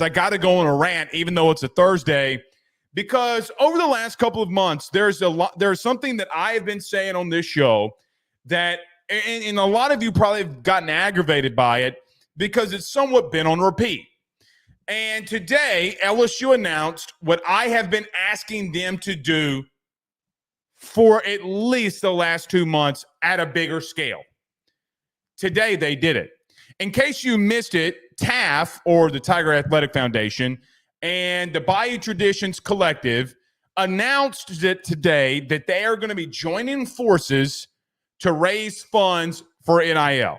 I got to go on a rant, even though it's a Thursday, because over the last couple of months, there's something that I have been saying on this show that, and a lot of you probably have gotten aggravated by it because it's somewhat been on repeat. And today, LSU announced what I have been asking them to do for at least the last 2 months at a bigger scale. Today, they did it. In case you missed it, TAF, or the Tiger Athletic Foundation, and the Bayou Traditions Collective announced that today that they are going to be joining forces to raise funds for NIL,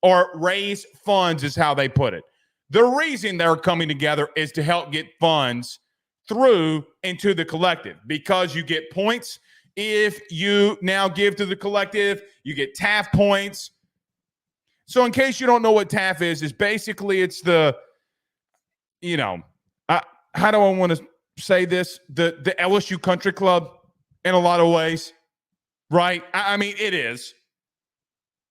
or raise funds is how they put it. The reason they're coming together is to help get funds through into the collective, because you get points if you now give to the collective. You get TAF points. So in case you don't know what TAF is basically it's the, how do I want to say this? The LSU Country Club in a lot of ways, right? I mean, it is.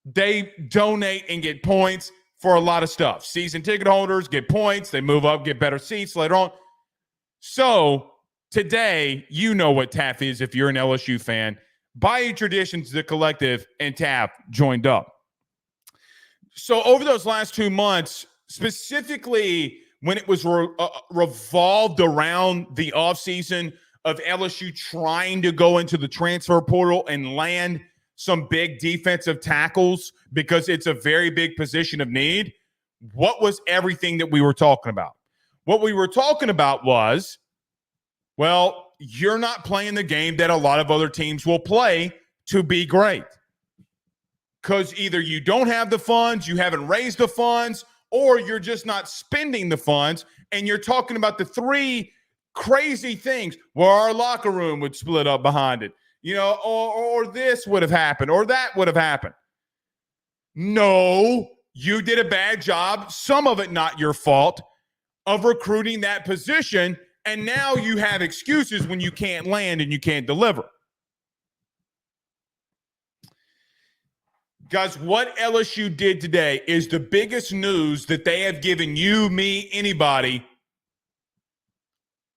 They donate and get points for a lot of stuff. Season ticket holders get points. They move up, get better seats later on. So today, you know what TAF is if you're an LSU fan. Bayou Traditions, the collective, and TAF joined up. So over those last 2 months, specifically when it was revolved around the offseason of LSU trying to go into the transfer portal and land some big defensive tackles because it's a very big position of need, what was everything that we were talking about? What we were talking about was, well, you're not playing the game that a lot of other teams will play to be great. Because either you don't have the funds, you haven't raised the funds, or you're just not spending the funds, and you're talking about the three crazy things where our locker room would split up behind it, or this would have happened, or that would have happened. No, you did a bad job, some of it not your fault, of recruiting that position, and now you have excuses when you can't land and you can't deliver. Guys, what LSU did today is the biggest news that they have given you, me, anybody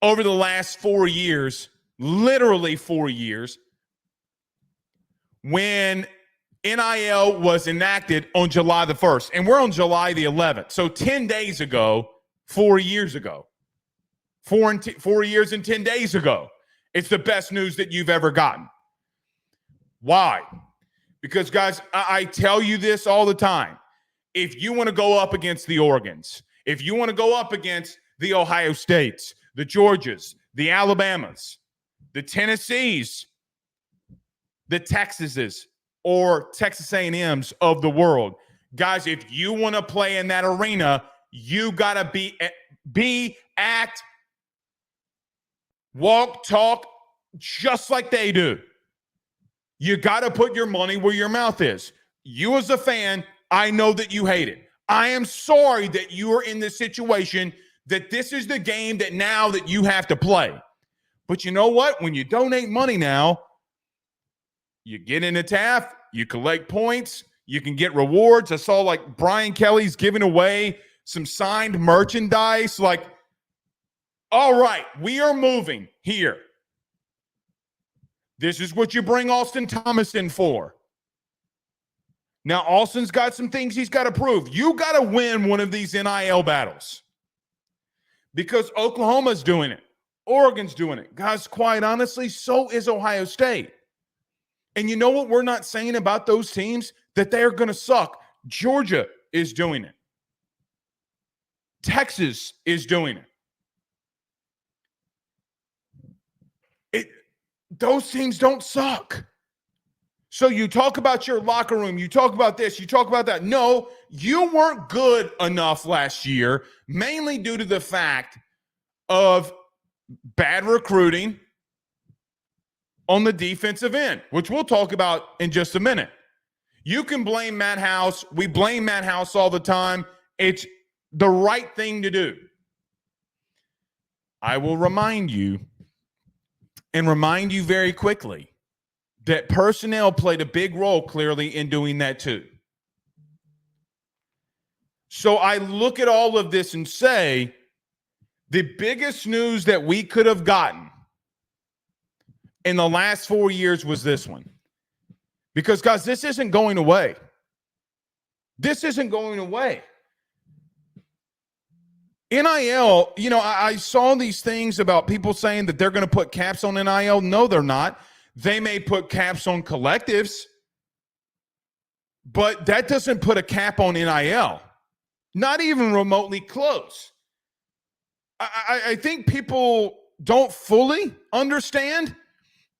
over the last 4 years, literally 4 years, when NIL was enacted on July the 1st. And we're on July the 11th. So 10 days ago, 4 years ago, 4 years and 10 days ago, it's the best news that you've ever gotten. Why? Because, guys, I tell you this all the time. If you want to go up against the Oregons, if you want to go up against the Ohio States, the Georgias, the Alabamas, the Tennessees, the Texases, or Texas A&Ms of the world, guys, if you want to play in that arena, you got to act, walk, talk just like they do. You got to put your money where your mouth is. You as a fan, I know that you hate it. I am sorry that you are in this situation, that this is the game that now that you have to play. But you know what? When you donate money now, you get into TAF, you collect points, you can get rewards. I saw like Brian Kelly's giving away some signed merchandise. Like, all right, we are moving here. This is what you bring Austin Thomas in for. Now, Austin's got some things he's got to prove. You got to win one of these NIL battles because Oklahoma's doing it. Oregon's doing it. Guys, quite honestly, so is Ohio State. And you know what we're not saying about those teams? That they're going to suck. Georgia is doing it. Texas is doing it. Those teams don't suck. So you talk about your locker room, you talk about this, you talk about that. No, you weren't good enough last year, mainly due to the fact of bad recruiting on the defensive end, which we'll talk about in just a minute. You can blame Matt House. We blame Matt House all the time. It's the right thing to do. I will remind you very quickly that personnel played a big role clearly in doing that too. So I look at all of this and say, The biggest news that we could have gotten in the last 4 years was this one. Because, guys, this isn't going away. This isn't going away. NIL, I saw these things about people saying that they're going to put caps on NIL. No, they're not. They may put caps on collectives, but that doesn't put a cap on NIL. Not even remotely close. I think people don't fully understand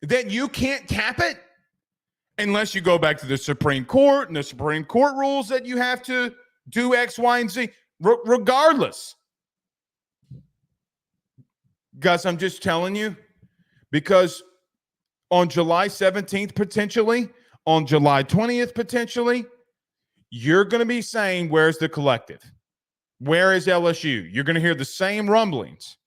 that you can't cap it unless you go back to the Supreme Court, and the Supreme Court rules that you have to do X, Y, and Z. Regardless. Guys, I'm just telling you, because on July 17th, potentially, on July 20th, potentially, you're going to be saying, where's the collective? Where is LSU? You're going to hear the same rumblings.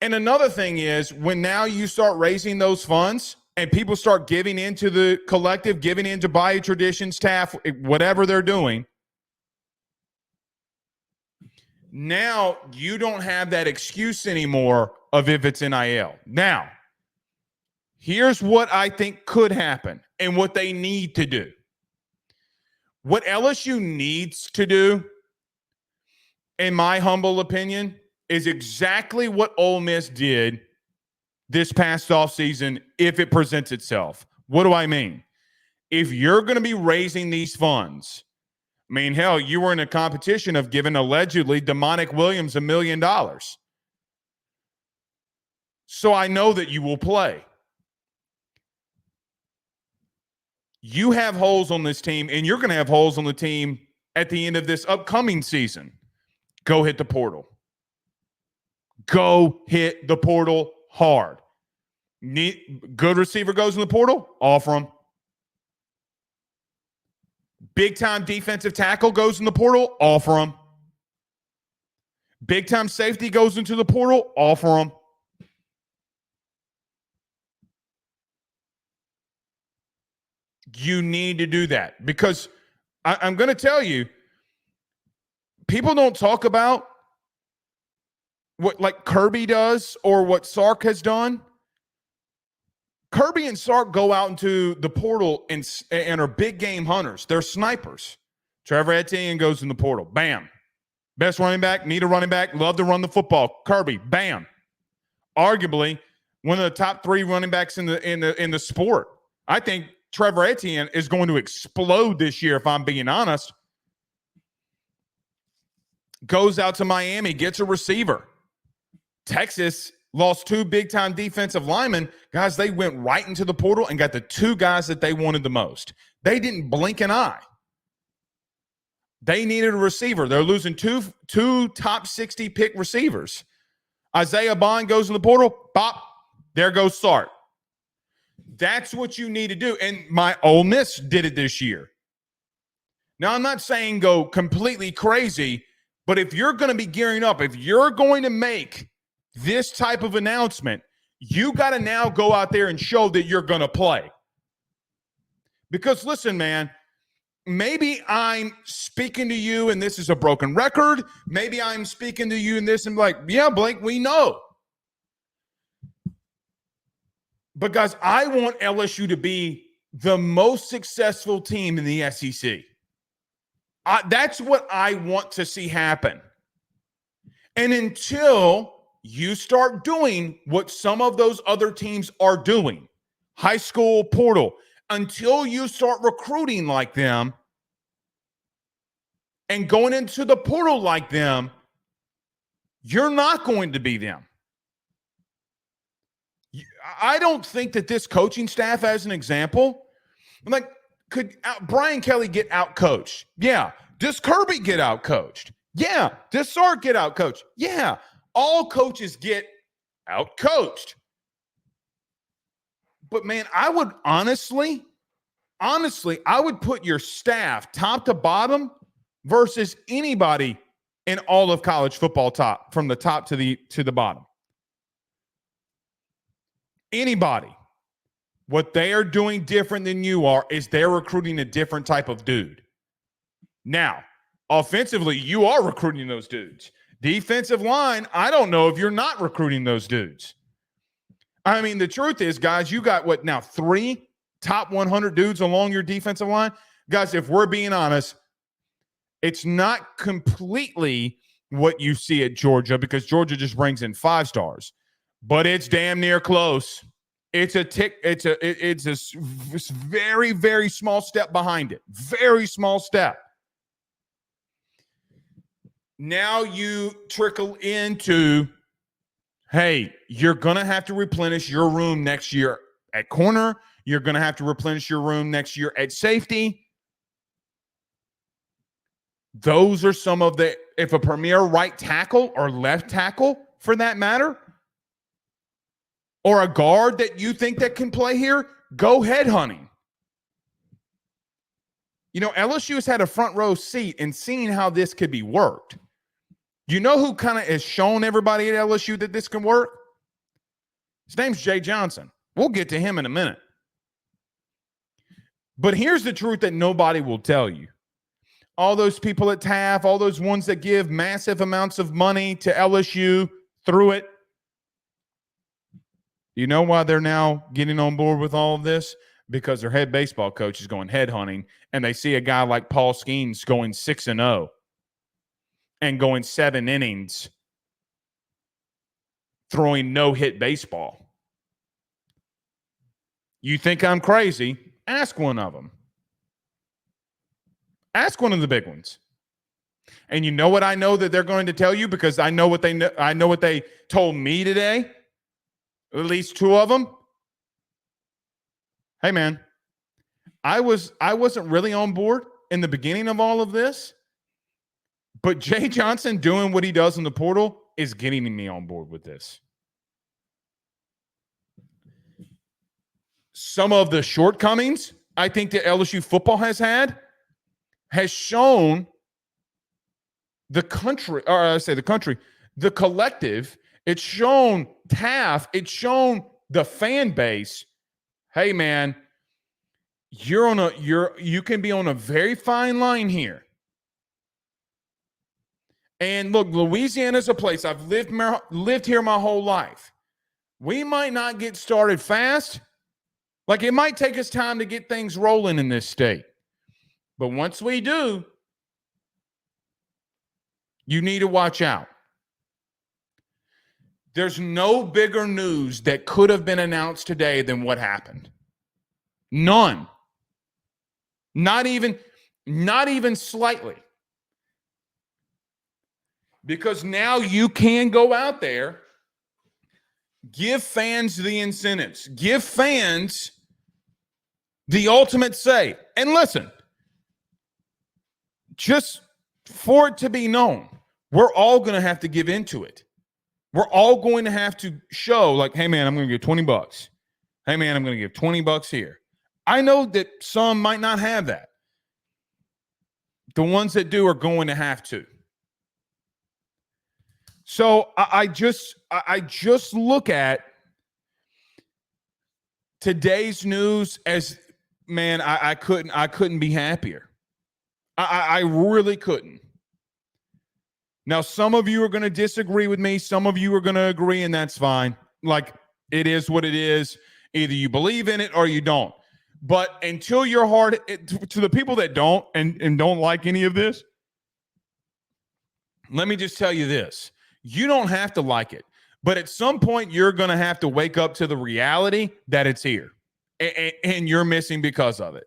And another thing is, when now you start raising those funds and people start giving into the collective, giving into Bayou Traditions, TAF, whatever they're doing, now you don't have that excuse anymore of if it's NIL. Now, here's what I think could happen and what they need to do. What LSU needs to do, in my humble opinion, is exactly what Ole Miss did this past offseason if it presents itself. What do I mean? If you're going to be raising these funds, I mean, hell, you were in a competition of giving allegedly Demonic Williams $1 million. So I know that you will play. You have holes on this team, and you're going to have holes on the team at the end of this upcoming season. Go hit the portal. Go hit the portal hard. Good receiver goes in the portal, offer him. Big-time defensive tackle goes in the portal, offer him. Big-time safety goes into the portal, offer him. You need to do that because I'm going to tell you, people don't talk about what like Kirby does or what Sark has done. Kirby and Sark go out into the portal and are big game hunters. They're snipers. Trevor Etienne goes in the portal. Bam. Best running back, need a running back, love to run the football. Kirby, bam. Arguably one of the top 3 running backs in the sport. I think Trevor Etienne is going to explode this year, if I'm being honest. Goes out to Miami, gets a receiver. Texas lost 2 big-time defensive linemen. Guys, they went right into the portal and got the 2 guys that they wanted the most. They didn't blink an eye. They needed a receiver. They're losing two top 60 pick receivers. Isaiah Bond goes in the portal. Bop. There goes Sark. That's what you need to do. And my Ole Miss did it this year. Now, I'm not saying go completely crazy, but if you're going to be gearing up, if you're going to make this type of announcement, you got to now go out there and show that you're going to play. Because listen, man, maybe I'm speaking to you and this is a broken record. Maybe I'm speaking to you and this and like, yeah, Blake, we know. But guys, I want LSU to be the most successful team in the SEC. That's what I want to see happen. And until you start doing what some of those other teams are doing, high school portal, until you start recruiting like them and going into the portal like them, you're not going to be them. I don't think that this coaching staff, as an example, like, could Brian Kelly get out-coached? Yeah. Does Kirby get out-coached? Yeah. Does Sark get out-coached? Yeah. All coaches get out-coached. But, man, I would honestly, I would put your staff top to bottom versus anybody in all of college football from the top to the bottom. Anybody. What they are doing different than you are is they're recruiting a different type of dude. Now, offensively, you are recruiting those dudes. Defensive line, I don't know if you're not recruiting those dudes. I mean, the truth is, guys, you got what now, 3 top 100 dudes along your defensive line? Guys, if we're being honest, it's not completely what you see at Georgia because Georgia just brings in 5 stars, but it's damn near close. It's a very, very small step behind it. Very small step. Now you trickle into, hey, you're going to have to replenish your room next year at corner. You're going to have to replenish your room next year at safety. Those are some of the, if a premier right tackle or left tackle for that matter, or a guard that you think that can play here, go headhunting. You know, LSU has had a front row seat in seeing how this could be worked. You know who kind of has shown everybody at LSU that this can work? His name's Jay Johnson. We'll get to him in a minute. But here's the truth that nobody will tell you. All those people at TAF, all those ones that give massive amounts of money to LSU through it, you know why they're now getting on board with all of this? Because their head baseball coach is going headhunting, and they see a guy like Paul Skeens going 6-0 and going 7 innings throwing no-hit baseball. You think I'm crazy? Ask one of them. Ask one of the big ones. And you know what I know that they're going to tell you because I know what they told me today. At least 2 of them. Hey man, I wasn't really on board in the beginning of all of this, but Jay Johnson doing what he does in the portal is getting me on board with this. Some of the shortcomings I think that LSU football has had has shown the country, or I say the country, the collective. It's shown TAF. It's shown the fan base. Hey man, you can be on a very fine line here. And look, Louisiana's a place I've lived here my whole life. We might not get started fast. Like it might take us time to get things rolling in this state. But once we do, you need to watch out. There's no bigger news that could have been announced today than what happened. None. Not even slightly. Because now you can go out there, give fans the incentives, give fans the ultimate say. And listen, just for it to be known, we're all going to have to give into it. We're all going to have to show like, hey man, I'm going to give $20. Hey man, I'm going to give $20 here. I know that some might not have that. The ones that do are going to have to. So I just look at today's news as, man, I couldn't be happier. I really couldn't. Now, some of you are going to disagree with me. Some of you are going to agree, and that's fine. Like, it is what it is. Either you believe in it or you don't. But until your heart, to the people that don't and don't like any of this, let me just tell you this. You don't have to like it. But at some point, you're going to have to wake up to the reality that it's here. And you're missing because of it.